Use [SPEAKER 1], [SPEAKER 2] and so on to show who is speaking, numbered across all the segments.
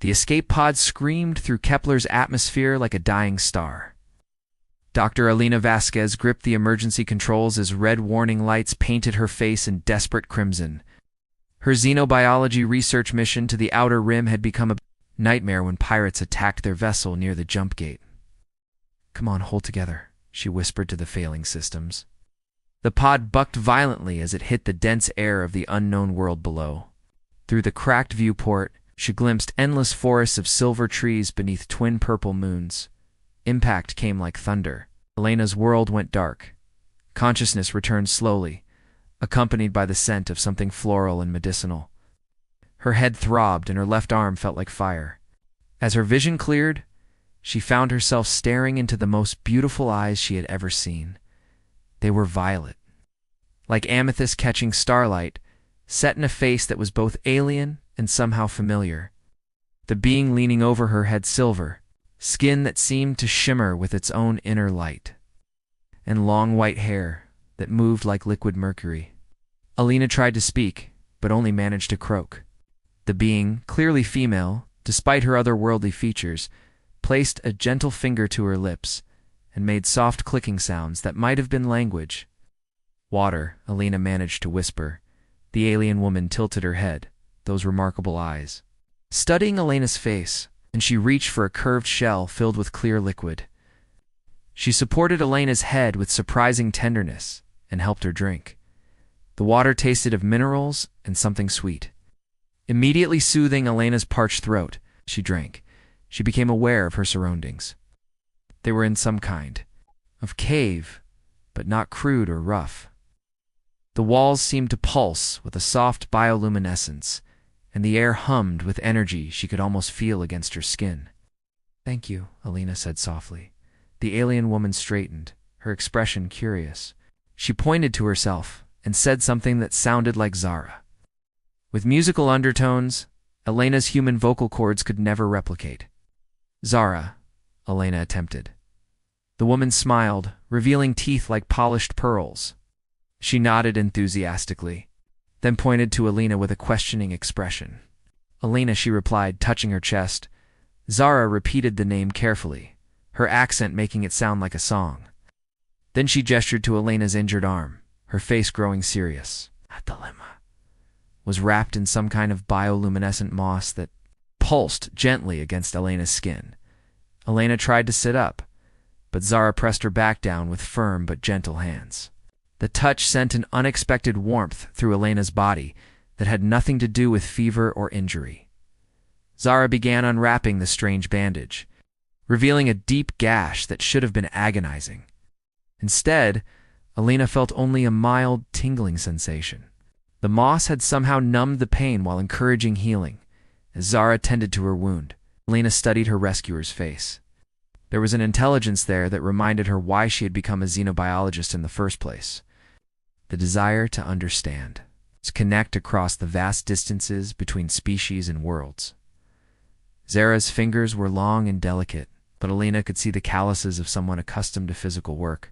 [SPEAKER 1] The escape pod screamed through Kepler's atmosphere like a dying star. Dr. Alina Vasquez gripped the emergency controls as red warning lights painted her face in desperate crimson. Her xenobiology research mission to the Outer Rim had become a nightmare when pirates attacked their vessel near the jump gate. "Come on, hold together," she whispered to the failing systems. The pod bucked violently as it hit the dense air of the unknown world below. Through the cracked viewport, she glimpsed endless forests of silver trees beneath twin purple moons. Impact came like thunder. Elena's world went dark. Consciousness returned slowly, accompanied by the scent of something floral and medicinal. Her head throbbed and her left arm felt like fire. As her vision cleared, she found herself staring into the most beautiful eyes she had ever seen. They were violet, like amethyst catching starlight, set in a face that was both alien and somehow familiar. The being leaning over her had silver, skin that seemed to shimmer with its own inner light, and long white hair that moved like liquid mercury. Alina tried to speak, but only managed to croak. The being, clearly female, despite her otherworldly features, placed a gentle finger to her lips and made soft clicking sounds that might have been language. "Water," Alina managed to whisper. The alien woman tilted her head, those remarkable eyes studying Elena's face, and she reached for a curved shell filled with clear liquid. She supported Elena's head with surprising tenderness and helped her drink. The water tasted of minerals and something sweet. Immediately soothing Elena's parched throat, she drank. She became aware of her surroundings. They were in some kind of cave, but not crude or rough. The walls seemed to pulse with a soft bioluminescence, and the air hummed with energy she could almost feel against her skin. "Thank you," Alina said softly. The alien woman straightened, her expression curious. She pointed to herself and said something that sounded like Zara. With musical undertones, Elena's human vocal cords could never replicate. "Zara," Elena attempted. The woman smiled, revealing teeth like polished pearls. She nodded enthusiastically, then pointed to Alina with a questioning expression. "Alina," she replied, touching her chest. Zara repeated the name carefully, her accent making it sound like a song. Then she gestured to Elena's injured arm, her face growing serious. "The limb was wrapped in some kind of bioluminescent moss that pulsed gently against Elena's skin. Elena tried to sit up, but Zara pressed her back down with firm but gentle hands. The touch sent an unexpected warmth through Elena's body that had nothing to do with fever or injury. Zara began unwrapping the strange bandage, revealing a deep gash that should have been agonizing. Instead, Elena felt only a mild, tingling sensation. The moss had somehow numbed the pain while encouraging healing. As Zara tended to her wound, Elena studied her rescuer's face. There was an intelligence there that reminded her why she had become a xenobiologist in the first place. The desire to understand, to connect across the vast distances between species and worlds. Zara's fingers were long and delicate, but Elena could see the calluses of someone accustomed to physical work.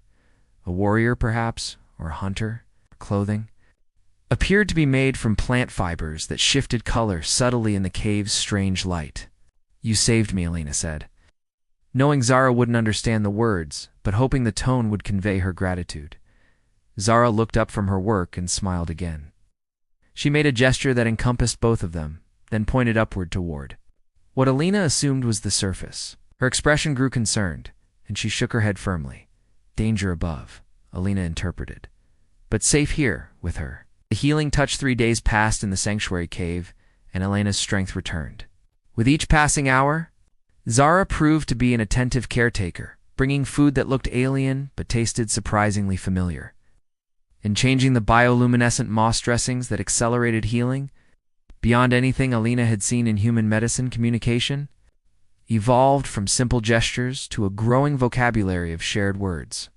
[SPEAKER 1] A warrior, perhaps, or a hunter. Clothing appeared to be made from plant fibers that shifted color subtly in the cave's strange light. "You saved me," Elena said, knowing Zara wouldn't understand the words, but hoping the tone would convey her gratitude. Zara looked up from her work and smiled again. She made a gesture that encompassed both of them, then pointed upward toward what Elena assumed was the surface. Her expression grew concerned, and she shook her head firmly. "Danger above," Elena interpreted, "but safe here with her." The healing touch 3 days passed in the sanctuary cave, and Elena's strength returned. With each passing hour, Zara proved to be an attentive caretaker, bringing food that looked alien but tasted surprisingly familiar, and changing the bioluminescent moss dressings that accelerated healing. Beyond anything Elena had seen in human medicine, communication evolved from simple gestures to a growing vocabulary of shared words.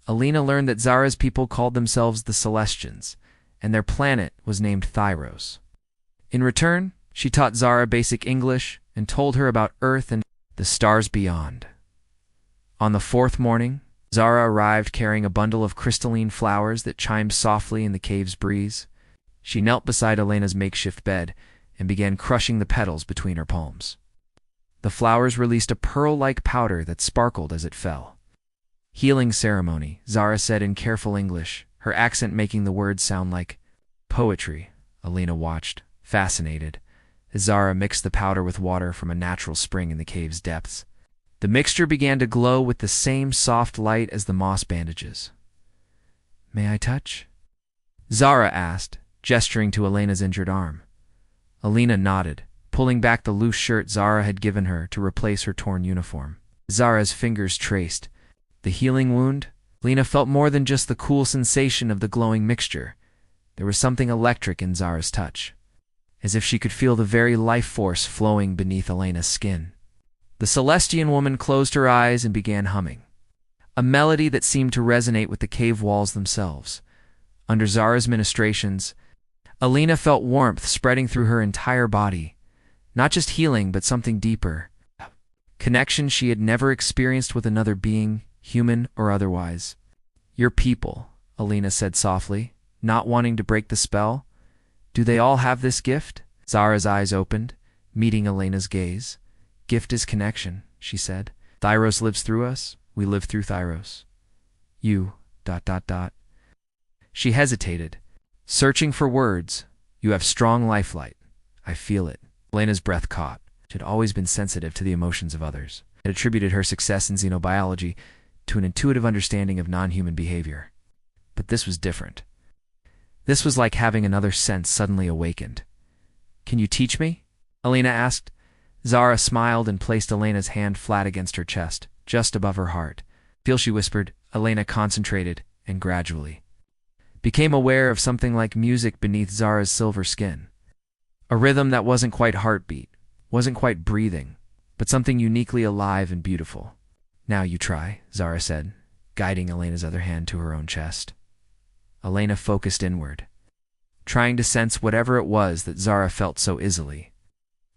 [SPEAKER 1] Elena learned that Zara's people called themselves the Celestians, and their planet was named Thyros. In return, she taught Zara basic English and told her about Earth and the stars beyond. On the 4th morning, Zara arrived carrying a bundle of crystalline flowers that chimed softly in the cave's breeze. She knelt beside Elena's makeshift bed, and began crushing the petals between her palms. The flowers released a pearl-like powder that sparkled as it fell. "Healing ceremony," Zara said in careful English, her accent making the words sound like poetry. Alina watched, fascinated, as Zara mixed the powder with water from a natural spring in the cave's depths. The mixture began to glow with the same soft light as the moss bandages. "May I touch?" Zara asked, gesturing to Elena's injured arm. Alina nodded, pulling back the loose shirt Zara had given her to replace her torn uniform. Zara's fingers traced the healing wound. Alina felt more than just the cool sensation of the glowing mixture. There was something electric in Zara's touch, as if she could feel the very life force flowing beneath Elena's skin. The Celestian woman closed her eyes and began humming, a melody that seemed to resonate with the cave walls themselves. Under Zara's ministrations, Alina felt warmth spreading through her entire body, not just healing but something deeper, connection she had never experienced with another being, human or otherwise. "Your people," Alina said softly, not wanting to break the spell. "Do they all have this gift?" Zara's eyes opened, meeting Elena's gaze. "Gift is connection," she said. "Thyros lives through us, we live through Thyros. You, ... She hesitated, searching for words. "You have strong lifelight. I feel it." Elena's breath caught. She had always been sensitive to the emotions of others. Had attributed her success in xenobiology to an intuitive understanding of non-human behavior. But this was different. This was like having another sense suddenly awakened. "Can you teach me?" Alina asked. Zara smiled and placed Elena's hand flat against her chest, just above her heart. "Feel," she whispered. Alina concentrated and gradually became aware of something like music beneath Zara's silver skin. A rhythm that wasn't quite heartbeat, wasn't quite breathing, but something uniquely alive and beautiful. "Now you try," Zara said, guiding Elena's other hand to her own chest. Elena focused inward, trying to sense whatever it was that Zara felt so easily.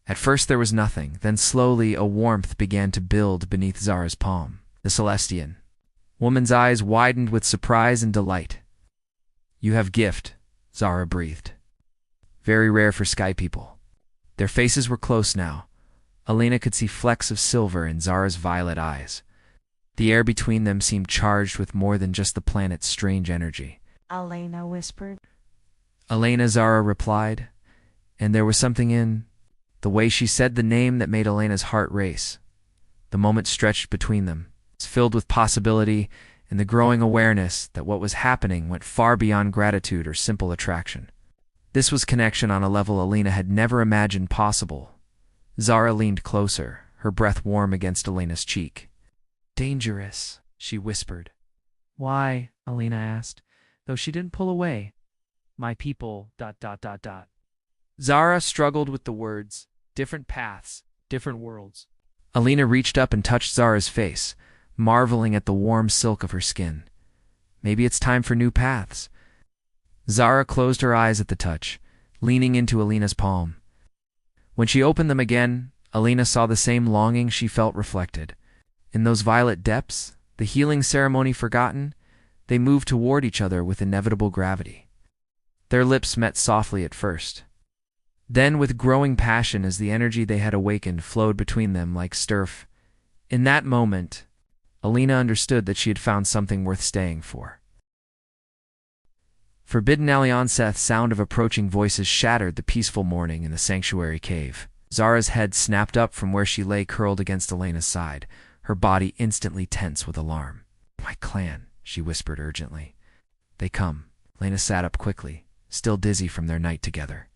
[SPEAKER 1] At first there was nothing, then slowly a warmth began to build beneath Zara's palm. The Celestian woman's eyes widened with surprise and delight. "You have gift," Zara breathed. "Very rare for sky people." Their faces were close now. Alina could see flecks of silver in Zara's violet eyes. The air between them seemed charged with more than just the planet's strange energy.
[SPEAKER 2] Alina whispered.
[SPEAKER 1] "Elena," Zara replied, and there was something in the way she said the name that made Elena's heart race. The moment stretched between them, filled with possibility and the growing awareness that what was happening went far beyond gratitude or simple attraction. This was connection on a level Alina had never imagined possible. Zara leaned closer, her breath warm against Elena's cheek. "Dangerous," she whispered. "Why?" Alina asked, though she didn't pull away. "My people, ... Zara struggled with the words. Different paths, different worlds. Alina reached up and touched Zara's face, marveling at the warm silk of her skin. Maybe it's time for new paths. Zara closed her eyes at the touch, leaning into Alina's palm. When she opened them again, Alina saw the same longing she felt reflected. In those violet depths, the healing ceremony forgotten, they moved toward each other with inevitable gravity. Their lips met softly at first. Then with growing passion as the energy they had awakened flowed between them like surf. In that moment, Alina understood that she had found something worth staying for. Forbidden Allianceth's sound of approaching voices shattered the peaceful morning in the sanctuary cave. Zara's head snapped up from where she lay curled against Elena's side, her body instantly tense with alarm. "My clan," she whispered urgently. "They come." Elena sat up quickly, still dizzy from their night together.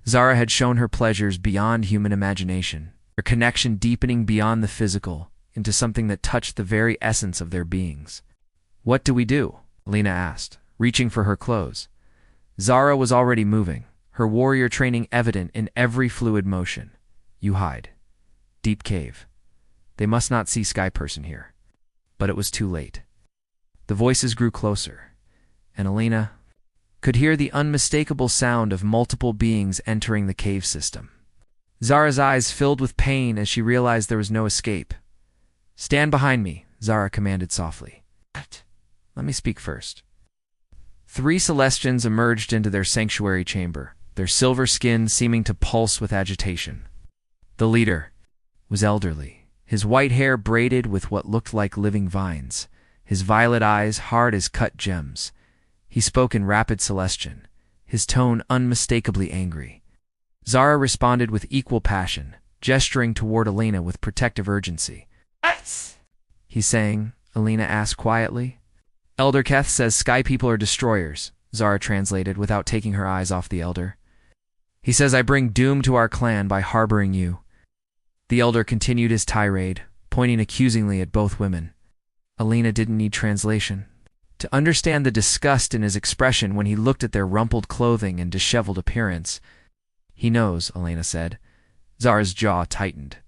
[SPEAKER 1] Zara had shown her pleasures beyond human imagination, her connection deepening beyond the physical, into something that touched the very essence of their beings. "What do we do?" Alina asked, reaching for her clothes. Zara was already moving, her warrior training evident in every fluid motion. "You hide. Deep cave. They must not see Sky Person here." But it was too late. The voices grew closer, and Alina could hear the unmistakable sound of multiple beings entering the cave system. Zara's eyes filled with pain as she realized there was no escape. "Stand behind me," Zara commanded softly. "Let me speak first." 3 Celestians emerged into their sanctuary chamber, their silver skin seeming to pulse with agitation. The leader was elderly, his white hair braided with what looked like living vines, his violet eyes hard as cut gems. He spoke in rapid Celestian, his tone unmistakably angry. Zara responded with equal passion, gesturing toward Alina with protective urgency. "What?" "He's saying," Alina asked quietly. "Elder Keth says sky people are destroyers," Zara translated without taking her eyes off the elder. "He says I bring doom to our clan by harboring you." The elder continued his tirade, pointing accusingly at both women. Alina didn't need translation to understand the disgust in his expression when he looked at their rumpled clothing and disheveled appearance. "He knows," Alina said. Zara's jaw tightened.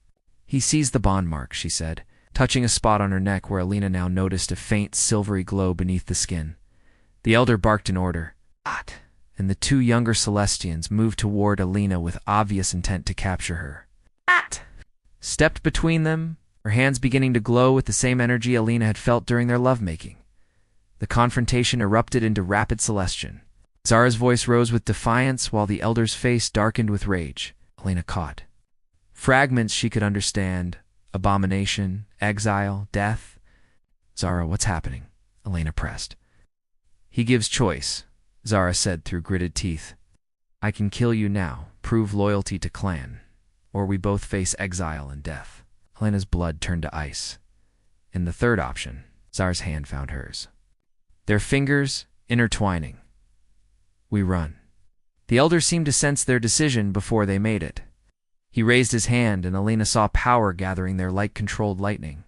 [SPEAKER 1] "He sees the bond mark," she said, touching a spot on her neck where Alina now noticed a faint silvery glow beneath the skin. The elder barked an order, and the two younger Celestians moved toward Alina with obvious intent to capture her. Stepped between them, her hands beginning to glow with the same energy Alina had felt during their lovemaking. The confrontation erupted into rapid Celestian. Zara's voice rose with defiance while the elder's face darkened with rage. Alina caught fragments she could understand: abomination, exile, death. "Zara, what's happening?" Alina pressed. "He gives choice," Zara said through gritted teeth. "I can kill you now, prove loyalty to clan, or we both face exile and death." Alina's blood turned to ice. In the third option, Zara's hand found hers, their fingers intertwining. "We run." The elder seemed to sense their decision before they made it. He raised his hand, and Alina saw power gathering there like controlled lightning.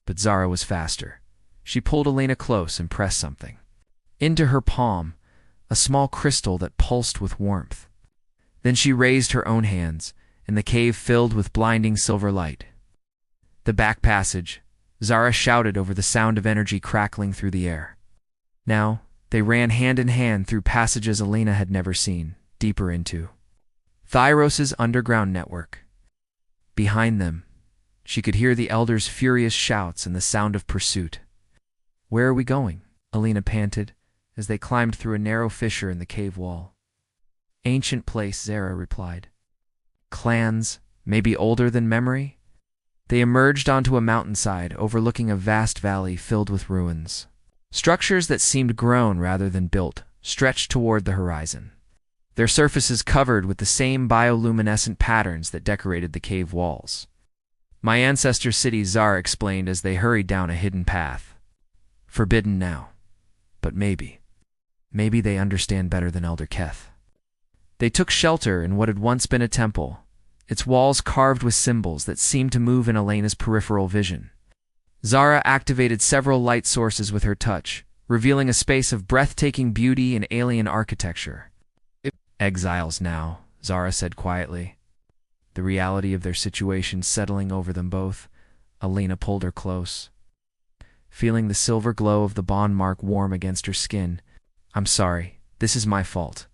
[SPEAKER 1] But Zara was faster. She pulled Alina close and pressed something into her palm, a small crystal that pulsed with warmth. Then she raised her own hands, and the cave filled with blinding silver light. The back passage, Zara shouted over the sound of energy crackling through the air. Now, they ran hand in hand through passages Alina had never seen, deeper into Thyros's underground network. Behind them, she could hear the elder's furious shouts and the sound of pursuit. "Where are we going?" Alina panted, as they climbed through a narrow fissure in the cave wall. "Ancient place," Zara replied. "Clans, maybe older than memory?" They emerged onto a mountainside overlooking a vast valley filled with ruins. Structures that seemed grown rather than built stretched toward the horizon, their surfaces covered with the same bioluminescent patterns that decorated the cave walls. "My ancestor city," Zara explained as they hurried down a hidden path. "Forbidden now. But maybe they understand better than Elder Keth." They took shelter in what had once been a temple, its walls carved with symbols that seemed to move in Alina's peripheral vision. Zara activated several light sources with her touch, revealing a space of breathtaking beauty and alien architecture. "Exiles now," Zara said quietly. The reality of their situation settling over them both, Alina pulled her close, feeling the silver glow of the bond mark warm against her skin. "I'm sorry. This is my fault."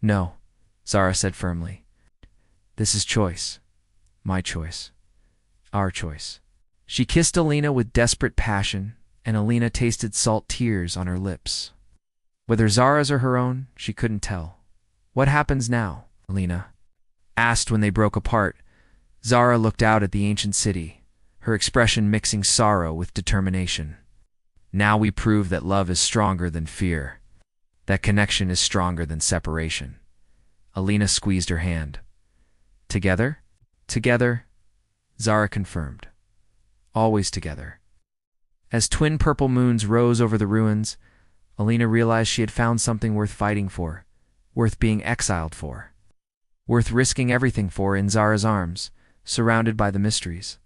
[SPEAKER 1] "No," Zara said firmly. "This is choice. My choice. Our choice." She kissed Alina with desperate passion, and Alina tasted salt tears on her lips. Whether Zara's or her own, she couldn't tell. "What happens now?" Alina asked when they broke apart. Zara looked out at the ancient city, her expression mixing sorrow with determination. "Now we prove that love is stronger than fear, that connection is stronger than separation." Alina squeezed her hand. "Together?" "Together," Zara confirmed. "Always together." As twin purple moons rose over the ruins, Alina realized she had found something worth fighting for, worth being exiled for, worth risking everything for in Zara's arms, surrounded by the mysteries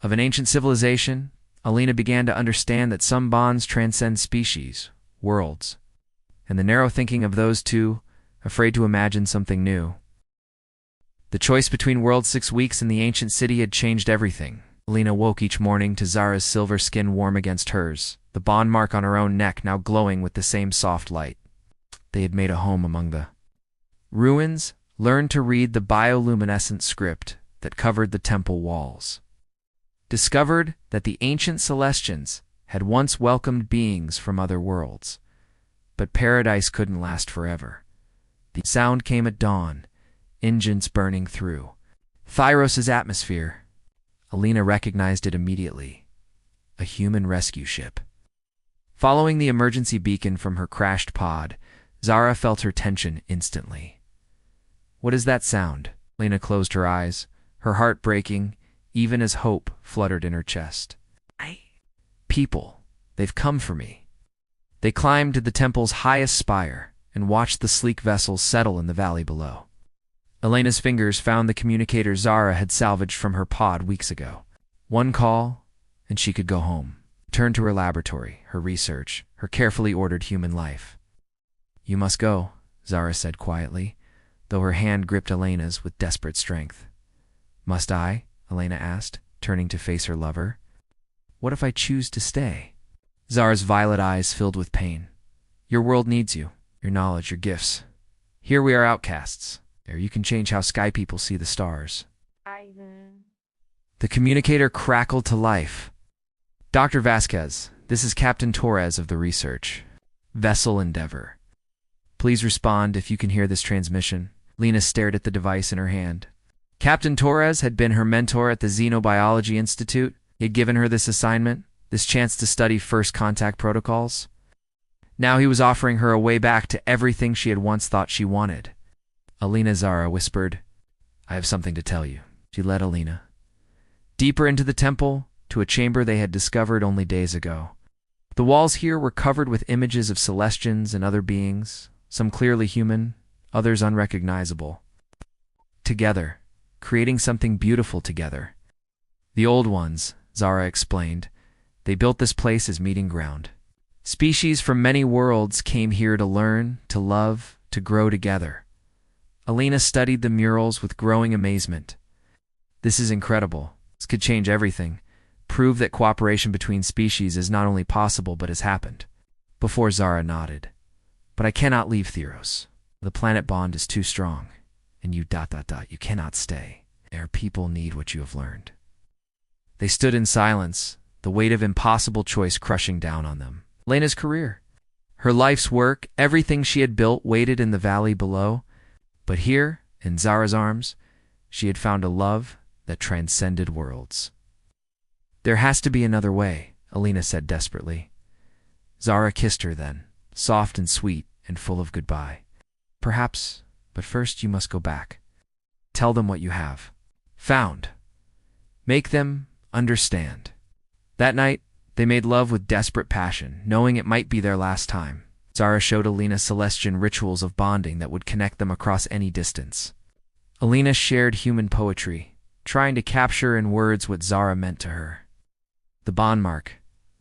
[SPEAKER 1] of an ancient civilization. Alina began to understand that some bonds transcend species, worlds, and the narrow thinking of those two, afraid to imagine something new. The choice between World 6 weeks and the ancient city had changed everything. Alina woke each morning to Zara's silver skin warm against hers, the bond mark on her own neck now glowing with the same soft light. They had made a home among the ruins, learned to read the bioluminescent script that covered the temple walls, discovered that the ancient Celestians had once welcomed beings from other worlds. But paradise couldn't last forever. The sound came at dawn, engines burning through. Thyros's atmosphere. Alina recognized it immediately. A human rescue ship. Following the emergency beacon from her crashed pod, Zara felt her tension instantly. What is that sound? Alina closed her eyes, her heart breaking, even as hope fluttered in her chest. People. They've come for me. They climbed to the temple's highest spire and watched the sleek vessels settle in the valley below. Elena's fingers found the communicator Zara had salvaged from her pod weeks ago. One call, and she could go home. Return to her laboratory, her research, her carefully ordered human life. You must go, Zara said quietly, though her hand gripped Elena's with desperate strength. Must I? Elena asked, turning to face her lover. What if I choose to stay? Zara's violet eyes filled with pain. Your world needs you, your knowledge, your gifts. Here we are outcasts. There you can change how sky people see the stars. The communicator crackled to life. Dr. Vasquez, this is Captain Torres of the research. Vessel Endeavor. Please respond if you can hear this transmission. Lena stared at the device in her hand. Captain Torres had been her mentor at the Xenobiology Institute. He had given her this assignment, this chance to study first contact protocols. Now he was offering her a way back to everything she had once thought she wanted. Alina, Zara whispered, I have something to tell you. She led Alina deeper into the temple, to a chamber they had discovered only days ago. The walls here were covered with images of Celestians and other beings, some clearly human, others unrecognizable. Together, creating something beautiful together. The old ones, Zara explained, they built this place as meeting ground. Species from many worlds came here to learn, to love, to grow together. Alina studied the murals with growing amazement. This is incredible. This could change everything. Prove that cooperation between species is not only possible but has happened. Before Zara nodded. But I cannot leave Theros. The planet bond is too strong. And you ... you cannot stay. Our people need what you have learned. They stood in silence, the weight of impossible choice crushing down on them. Lena's career. Her life's work, everything she had built waited in the valley below. But here, in Zara's arms, she had found a love that transcended worlds. There has to be another way, Alina said desperately. Zara kissed her then, soft and sweet and full of goodbye. Perhaps, but first you must go back. Tell them what you have found. Make them understand. That night, they made love with desperate passion, knowing it might be their last time. Zara showed Alina Celestian rituals of bonding that would connect them across any distance. Alina shared human poetry, trying to capture in words what Zara meant to her. The bond mark,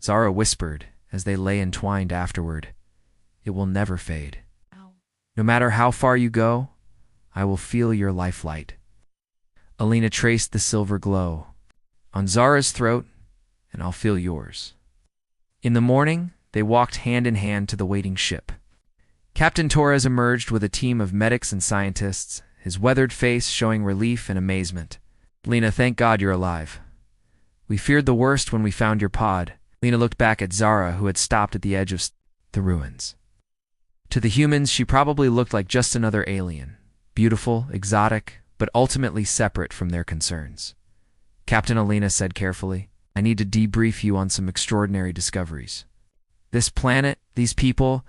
[SPEAKER 1] Zara whispered as they lay entwined afterward. It will never fade. No matter how far you go, I will feel your lifelight. Alina traced the silver glow on Zara's throat, and I'll feel yours. In the morning, they walked hand in hand to the waiting ship. Captain Torres emerged with a team of medics and scientists, his weathered face showing relief and amazement. Lena, thank God you're alive. We feared the worst when we found your pod. Lena looked back at Zara, who had stopped at the edge of the ruins. To the humans, she probably looked like just another alien, beautiful, exotic, but ultimately separate from their concerns. Captain Alina said carefully, I need to debrief you on some extraordinary discoveries. This planet, these people,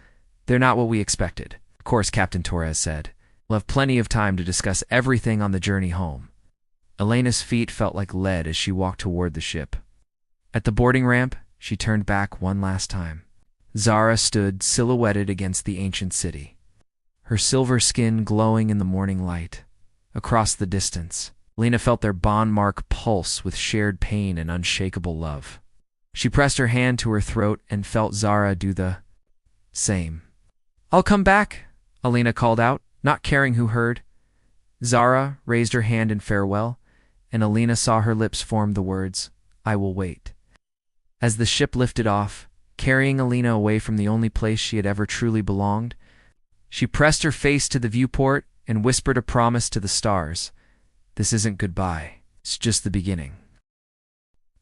[SPEAKER 1] they're not what we expected. Of course, Captain Torres said. We'll have plenty of time to discuss everything on the journey home. Elena's feet felt like lead as she walked toward the ship. At the boarding ramp, she turned back one last time. Zara stood silhouetted against the ancient city, her silver skin glowing in the morning light. Across the distance, Lena felt their bond mark pulse with shared pain and unshakable love. She pressed her hand to her throat and felt Zara do the same. I'll come back, Alina called out, not caring who heard. Zara raised her hand in farewell, and Alina saw her lips form the words, I will wait. As the ship lifted off, carrying Alina away from the only place she had ever truly belonged, she pressed her face to the viewport and whispered a promise to the stars. This isn't goodbye, it's just the beginning.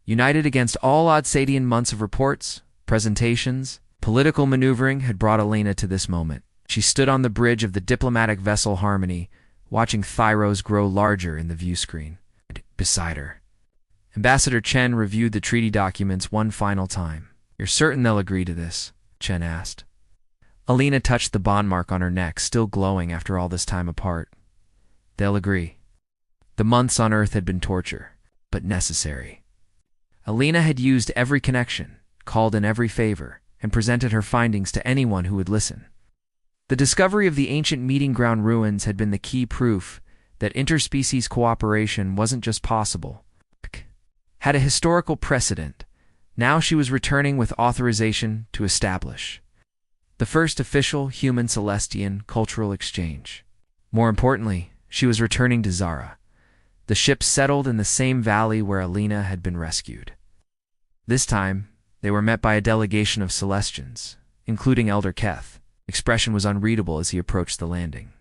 [SPEAKER 1] United against all Odsadian months of reports, presentations, political maneuvering had brought Alina to this moment, She stood on the bridge of the diplomatic vessel Harmony, watching Thyros grow larger in the view screen. Beside her, Ambassador Chen reviewed the treaty documents one final time. "You're certain they'll agree to this?" Chen asked. Alina touched the bond mark on her neck, still glowing after all this time apart. "They'll agree." The months on Earth had been torture, but necessary. Alina had used every connection, called in every favor, and presented her findings to anyone who would listen. The discovery of the ancient meeting ground ruins had been the key proof that interspecies cooperation wasn't just possible, had a historical precedent. Now she was returning with authorization to establish the first official human-Celestian cultural exchange. More importantly, she was returning to Zara. The ship settled in the same valley where Alina had been rescued. This time, they were met by a delegation of Celestians, including Elder Keth. Expression was unreadable as he approached the landing.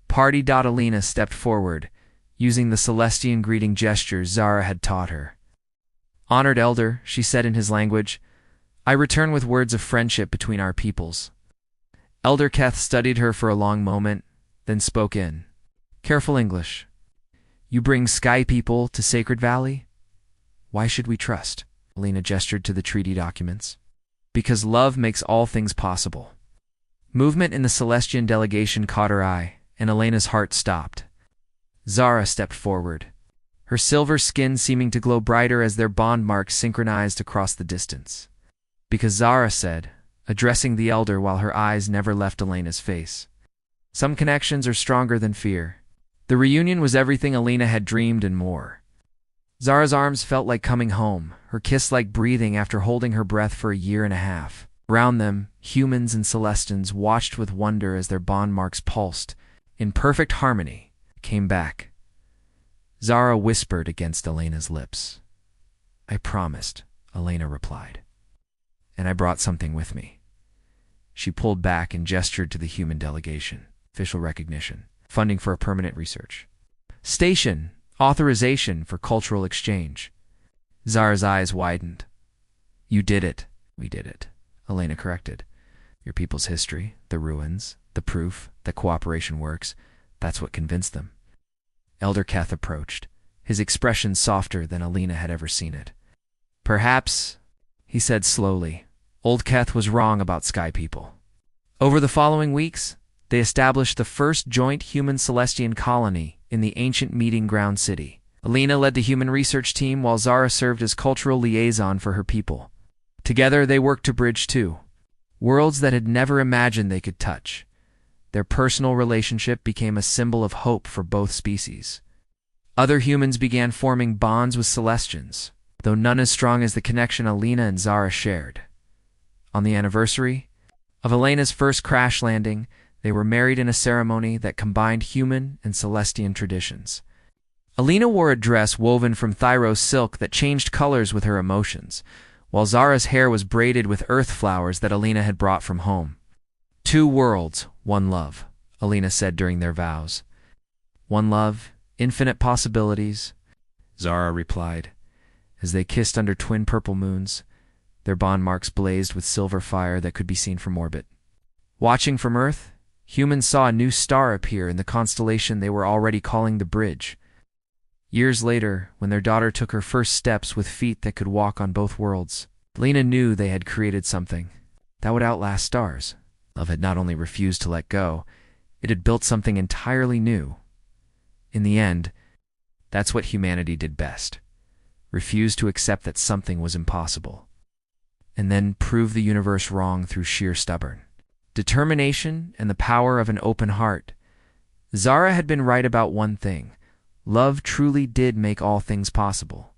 [SPEAKER 1] Party. Alina stepped forward, using the Celestian greeting gestures Zara had taught her. "Honored Elder," she said in his language, "I return with words of friendship between our peoples." Elder Keth studied her for a long moment, then spoke in careful English. "You bring Sky people to Sacred Valley? Why should we trust?" Alina gestured to the treaty documents. "Because love makes all things possible." Movement in the Celestian delegation caught her eye, and Elena's heart stopped. Zara stepped forward, her silver skin seeming to glow brighter as their bond marks synchronized across the distance. "Because," Zara said, addressing the elder while her eyes never left Elena's face. "Some connections are stronger than fear." The reunion was everything Alina had dreamed and more. Zara's arms felt like coming home, her kiss like breathing after holding her breath for a year and a half. Around them, humans and Celestians watched with wonder as their bond marks pulsed, in perfect harmony, came back. Zara whispered against Elena's lips. "I promised," Elena replied. "And I brought something with me." She pulled back and gestured to the human delegation. "Official recognition. Funding for a permanent research station. Authorization for cultural exchange." Zara's eyes widened. "You did it." "We did it," Elena corrected. "Your people's history, the ruins, the proof that cooperation works, that's what convinced them." Elder Keth approached, his expression softer than Alina had ever seen it. "Perhaps," he said slowly, "Old Keth was wrong about Sky people." Over the following weeks, they established the first joint human-Celestian colony in the ancient meeting ground city. Alina led the human research team while Zara served as cultural liaison for her people. Together they worked to bridge two worlds that had never imagined they could touch. Their personal relationship became a symbol of hope for both species. Other humans began forming bonds with Celestians, though none as strong as the connection Alina and Zara shared. On the anniversary of Elena's first crash landing, they were married in a ceremony that combined human and Celestian traditions. Alina wore a dress woven from Thyros silk that changed colors with her emotions, while Zara's hair was braided with earth flowers that Alina had brought from home. "Two worlds, one love," Alina said during their vows. "One love, infinite possibilities," Zara replied. As they kissed under twin purple moons, their bond marks blazed with silver fire that could be seen from orbit. Watching from Earth, humans saw a new star appear in the constellation they were already calling the Bridge. Years later, when their daughter took her first steps with feet that could walk on both worlds, Alina knew they had created something that would outlast stars. Love had not only refused to let go, it had built something entirely new. In the end, that's what humanity did best: refuse to accept that something was impossible, and then prove the universe wrong through sheer stubborn determination and the power of an open heart. Zara had been right about one thing: love truly did make all things possible.